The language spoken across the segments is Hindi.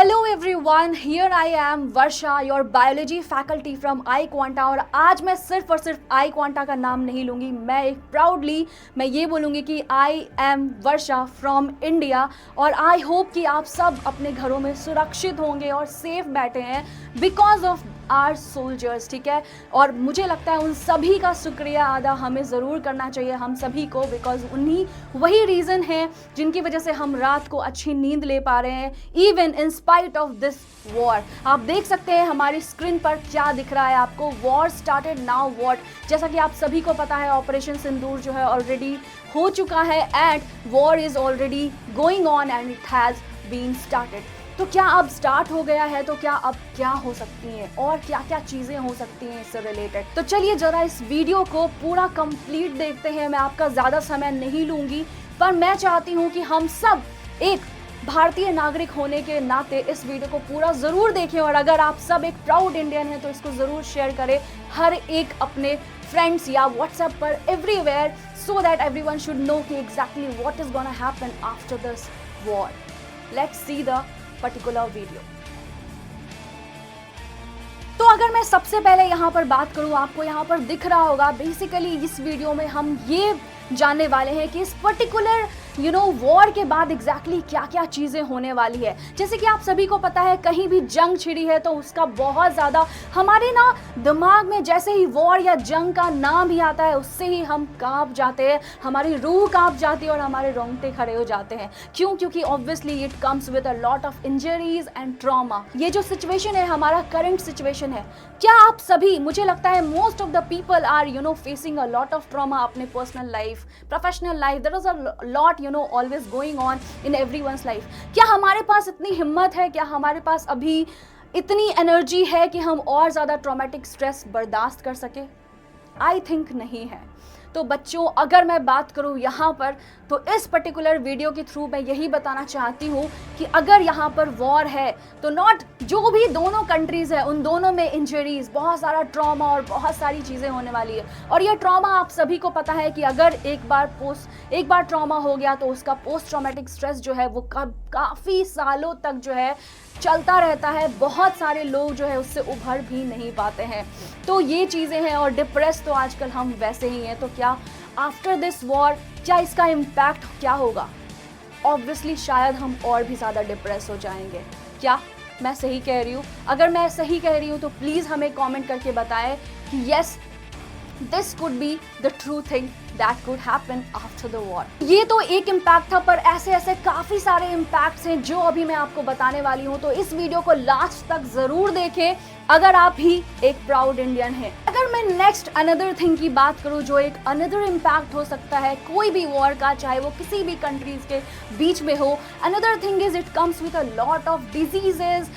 Hello everyone, here I am Varsha, your biology faculty from I quanta. और आज मैं सिर्फ और सिर्फ आई क्वांटा का नाम नहीं लूँगी, मैं एक प्राउडली मैं ये बोलूँगी कि I am Varsha from India. और आई होप कि आप सब अपने घरों में सुरक्षित होंगे और सेफ बैठे हैं बिकॉज ऑफ आर सोल्जर्स, ठीक है। और मुझे लगता है उन सभी का शुक्रिया अदा हमें ज़रूर करना चाहिए, हम सभी को, बिकॉज उन्हीं वही रीज़न है जिनकी वजह से हम रात को अच्छी नींद ले पा रहे हैं even in spite of this war. आप देख सकते हैं हमारी स्क्रीन पर क्या दिख रहा है आपको, वॉर स्टार्टेड नाउ व्हाट। जैसा कि आप सभी को पता है ऑपरेशन सिंदूर जो है ऑलरेडी हो चुका है and war is already going on and it has been started. तो क्या अब स्टार्ट हो गया है, तो क्या अब क्या हो सकती हैं और क्या क्या चीज़ें हो सकती हैं इससे रिलेटेड। तो चलिए ज़रा इस वीडियो को पूरा कंप्लीट देखते हैं। मैं आपका ज़्यादा समय नहीं लूँगी, पर मैं चाहती हूँ कि हम सब एक भारतीय नागरिक होने के नाते इस वीडियो को पूरा ज़रूर देखें। और अगर आप सब एक प्राउड इंडियन हैं तो इसको ज़रूर शेयर करें हर एक अपने फ्रेंड्स या व्हाट्सएप पर, everywhere, so that everyone should know कि exactly what is gonna happen after this war. Let's see the particular video. तो अगर मैं सबसे पहले यहाँ पर बात करूँ, आपको यहाँ पर दिख रहा होगा, बेसिकली इस वीडियो में हम ये जानने वाले हैं कि इस पर्टिकुलर वॉर के बाद एग्जैक्टली क्या क्या चीज़ें होने वाली है। जैसे कि आप सभी को पता है कहीं भी जंग छिड़ी है तो उसका बहुत ज़्यादा हमारे दिमाग में जैसे ही वॉर या जंग का नाम ही आता है उससे ही हम कांप जाते हैं, हमारी रूह कांप जाती है और हमारे रोंगटे खड़े हो जाते हैं। क्यों? क्योंकि obviously it comes with a lot of injuries and trauma. ये जो सिचुएशन है हमारा करंट सिचुएशन है, क्या आप सभी, मुझे लगता है most of the people are facing a lot of trauma अपने personal life, professional life. There is a lot always going on in everyone's life। क्या हमारे पास इतनी हिम्मत है, क्या हमारे पास अभी इतनी एनर्जी है कि हम और ज़्यादा ट्रॉमेटिक स्ट्रेस बर्दाश्त कर सके? आई थिंक नहीं है। तो बच्चों, अगर मैं बात करूं यहाँ पर, तो इस पर्टिकुलर वीडियो के थ्रू मैं यही बताना चाहती हूँ कि अगर यहाँ पर वॉर है तो नॉट जो भी दोनों कंट्रीज़ है उन दोनों में इंजरीज, बहुत सारा ट्रॉमा और बहुत सारी चीज़ें होने वाली है। और ये ट्रॉमा आप सभी को पता है कि अगर एक बार ट्रॉमा हो गया तो उसका पोस्ट ट्रॉमेटिक स्ट्रेस जो है वो काफ़ी सालों तक जो है चलता रहता है। बहुत सारे लोग जो है उससे उभर भी नहीं पाते हैं। तो ये चीज़ें हैं। और डिप्रेस तो आजकल हम वैसे ही हैं। तो क्या आफ्टर दिस वॉर क्या इसका इम्पैक्ट क्या होगा? ऑब्वियसली शायद हम और भी ज़्यादा डिप्रेस हो जाएंगे। क्या मैं सही कह रही हूँ? अगर मैं सही कह रही हूँ तो प्लीज़ हमें कमेंट करके बताएं कि yes, this could be the true thing that could happen after the war। ये तो एक इम्पैक्ट था, पर ऐसे ऐसे काफ़ी सारे इम्पैक्ट्स हैं जो अभी मैं आपको बताने वाली हूँ। तो इस वीडियो को लास्ट तक ज़रूर देखें अगर आप भी एक प्राउड इंडियन हैं। अगर मैं नेक्स्ट अनदर थिंग की बात करूँ जो एक अनदर इम्पैक्ट हो सकता है कोई भी वॉर का, चाहे वो किसी भी कंट्रीज़ के बीच में हो, another thing is it comes with a lot of diseases,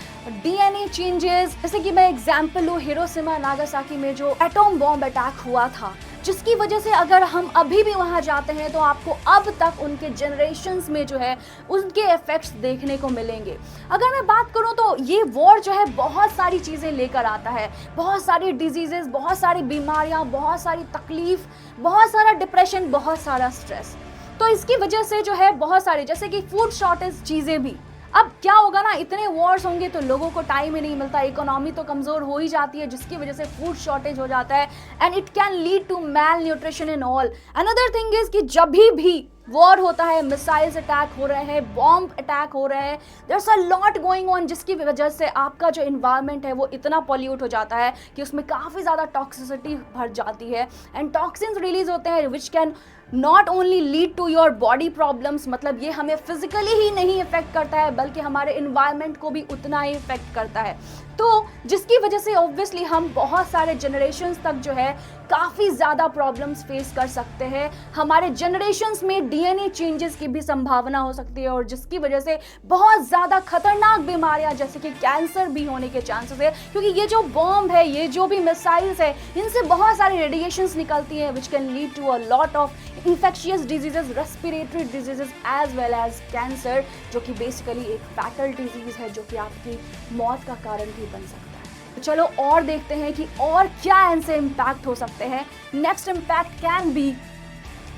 DNA changes. जैसे कि मैं एग्जाम्पल लूँ, हिरोशिमा नागासाकी में जो एटॉम बॉम्ब अटैक हुआ था, जिसकी वजह से अगर हम अभी भी वहाँ जाते हैं तो आपको अब तक उनके जनरेशन्स में जो है उनके इफेक्ट्स देखने को मिलेंगे। अगर मैं बात करूँ तो ये वॉर जो है बहुत सारी चीज़ें लेकर आता है, बहुत सारी डिजीजेस, बहुत सारी बीमारियाँ, बहुत सारी तकलीफ, बहुत सारा डिप्रेशन, बहुत सारा स्ट्रेस। तो इसकी वजह से जो है बहुत सारी, जैसे कि फूड शॉर्टेज चीज़ें भी। अब क्या होगा ना, इतने वॉर्स होंगे तो लोगों को टाइम ही नहीं मिलता, इकोनॉमी तो कमज़ोर हो ही जाती है, जिसकी वजह से फूड शॉर्टेज हो जाता है and it can lead to malnutrition in all. Another thing is कि जब भी वॉर होता है, मिसाइल्स अटैक हो रहे हैं, बॉम्ब अटैक हो रहे हैं, there is a lot going on, जिसकी वजह से आपका जो इन्वायरमेंट है वो इतना पॉल्यूट हो जाता है कि उसमें काफ़ी ज़्यादा टॉक्सिसिटी भर जाती है एंड टॉक्सिन्स रिलीज होते हैं which can not only lead to your body problems. मतलब ये हमें फिजिकली ही नहीं इफेक्ट करता है बल्कि हमारे इन्वायरमेंट को भी उतना ही इफेक्ट करता है। तो जिसकी वजह से ऑब्वियसली हम बहुत सारे जनरेशन्स तक जो है काफ़ी ज़्यादा प्रॉब्लम्स फेस कर सकते हैं। हमारे जनरेशन्स में DNA चेंजेस की भी संभावना हो सकती है और जिसकी वजह से बहुत ज़्यादा खतरनाक बीमारियां जैसे कि कैंसर भी होने के चांसेस है, क्योंकि ये जो बॉम्ब है, ये जो भी मिसाइल्स है, इनसे बहुत सारी रेडिएशंस निकलती हैं which can lead to a lot of infectious diseases, respiratory diseases as well as cancer, जो कि बेसिकली एक फैटल डिजीज है जो कि आपकी मौत का कारण भी बन सकता है। तो चलो और देखते हैं कि और क्या इनसे इम्पैक्ट हो सकते हैं। नेक्स्ट इम्पैक्ट कैन बी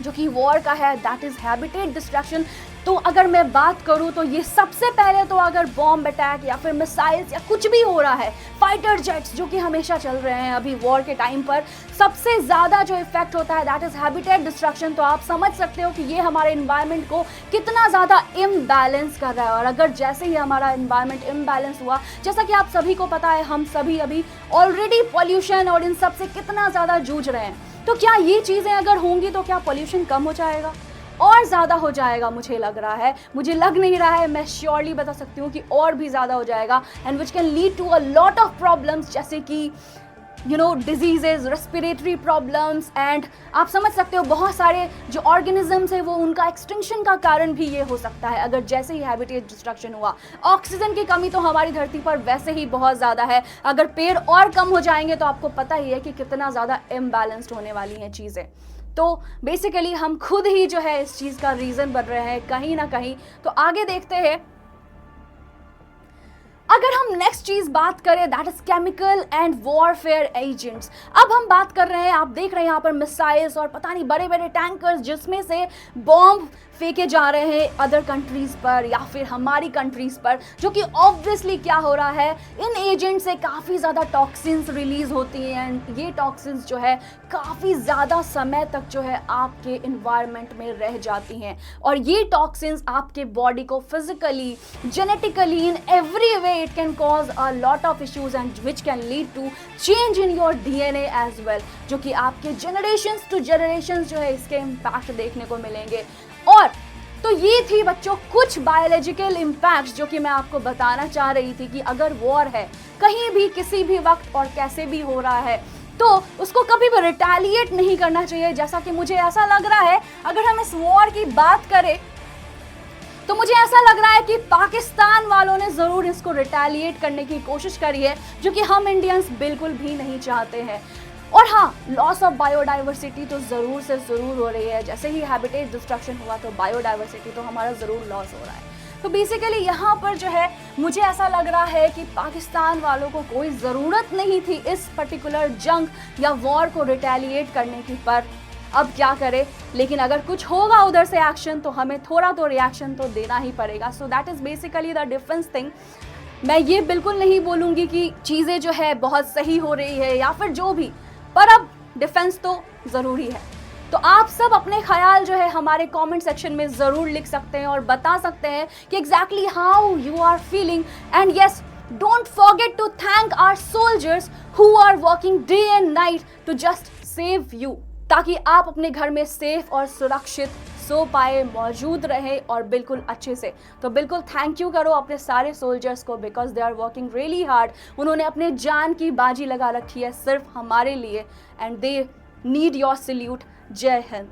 जो कि वॉर का है, दैट इज हैबिटेट डिस्ट्रक्शन। तो अगर मैं बात करूं तो ये सबसे पहले तो अगर बॉम्ब अटैक या फिर मिसाइल्स या कुछ भी हो रहा है, फाइटर जेट्स जो कि हमेशा चल रहे हैं अभी वॉर के टाइम पर, सबसे ज़्यादा जो इफेक्ट होता है दैट इज़ हैबिटेट डिस्ट्रक्शन। तो आप समझ सकते हो कि ये हमारे इन्वायरमेंट को कितना ज़्यादा इम्बैलेंस कर रहा है। और अगर जैसे ही हमारा इन्वायरमेंट इम्बैलेंस हुआ, जैसा कि आप सभी को पता है, हम सभी अभी ऑलरेडी पॉल्यूशन और इन सब से कितना ज़्यादा जूझ रहे हैं, तो क्या ये चीज़ें अगर होंगी तो क्या पॉल्यूशन कम हो जाएगा? और ज़्यादा हो जाएगा, मुझे लग रहा है, मुझे लग नहीं रहा है, मैं श्योरली बता सकती हूँ कि और भी ज़्यादा हो जाएगा। And which can lead to a lot of problems, जैसे कि डिजीजेज, रेस्पिरेटरी प्रॉब्लम्स, एंड आप समझ सकते हो बहुत सारे जो ऑर्गेनिजम्स है वो उनका एक्सटिंक्शन का कारण भी ये हो सकता है अगर जैसे ही हैबिटेट डिस्ट्रक्शन हुआ। ऑक्सीजन की कमी तो हमारी धरती पर वैसे ही बहुत ज़्यादा है, अगर पेड़ और कम हो जाएंगे तो आपको पता ही है कि कितना ज़्यादा इम्बैलेंस्ड होने वाली हैं चीज़ें। तो बेसिकली हम खुद ही जो है इस चीज़ का रीज़न बन रहे हैं कहीं ना कहीं। तो आगे देखते हैं, अगर हम नेक्स्ट चीज बात करें that is chemical and warfare agents. अब हम बात कर रहे हैं, आप देख रहे हैं यहाँ पर मिसाइल्स और पता नहीं बड़े बड़े टैंकर्स जिसमें से बॉम्ब फेंके जा रहे हैं अदर कंट्रीज पर या फिर हमारी कंट्रीज पर, जो कि ऑब्वियसली क्या हो रहा है, इन एजेंट से काफ़ी ज़्यादा टॉक्सिन्स रिलीज होती हैं एंड ये टॉक्सिन्स जो है काफ़ी ज़्यादा समय तक जो है आपके इन्वायरमेंट में रह जाती हैं। और ये टॉक्सिन्स आपके बॉडी को physically, genetically, in every way it can cause a lot of issues and which can lead to change in your DNA as well, जो कि आपके जनरेशंस टू जनरेशंस जो है इसके इम्पैक्ट देखने को मिलेंगे। और तो ये थी बच्चों कुछ बायोलॉजिकल इम्पैक्ट्स जो कि मैं आपको बताना चाह रही थी कि अगर वॉर है कहीं भी किसी भी वक्त और कैसे भी हो रहा है तो उसको कभी भी रिटेलिएट नहीं करना चाहिए। जैसा कि मुझे ऐसा लग रहा है, अगर हम इस वॉर की बात करें तो मुझे ऐसा लग रहा है कि पाकिस्तान वालों ने ज़रूर इसको रिटेलिएट करने की कोशिश करी है, जो कि हम इंडियंस बिल्कुल भी नहीं चाहते हैं। और हाँ, लॉस ऑफ बायोडाइवर्सिटी तो ज़रूर से ज़रूर हो रही है। जैसे ही हैबिटेट डिस्ट्रक्शन हुआ तो बायोडाइवर्सिटी तो हमारा ज़रूर लॉस हो रहा है। तो बेसिकली यहाँ पर जो है मुझे ऐसा लग रहा है कि पाकिस्तान वालों को कोई ज़रूरत नहीं थी इस पर्टिकुलर जंग या वॉर को रिटेलिएट करने की, पर अब क्या करें, लेकिन अगर कुछ होगा उधर से एक्शन तो हमें थोड़ा तो रिएक्शन तो देना ही पड़ेगा। So that is basically the difference thing. मैं ये बिल्कुल नहीं बोलूँगी कि चीज़ें जो है बहुत सही हो रही है या फिर जो भी, पर अब डिफेंस तो ज़रूरी है। तो आप सब अपने ख्याल जो है हमारे कमेंट सेक्शन में ज़रूर लिख सकते हैं और बता सकते हैं कि exactly how you are feeling. And yes, don't forget to thank our soldiers who are working day and night to just save you, ताकि आप अपने घर में सेफ और सुरक्षित सो पाए, मौजूद रहे और बिल्कुल अच्छे से। तो बिल्कुल थैंक यू करो अपने सारे सोल्जर्स को, because they are working really hard. उन्होंने अपने जान की बाजी लगा रखी है सिर्फ हमारे लिए, and they need your salute. जय हिंद।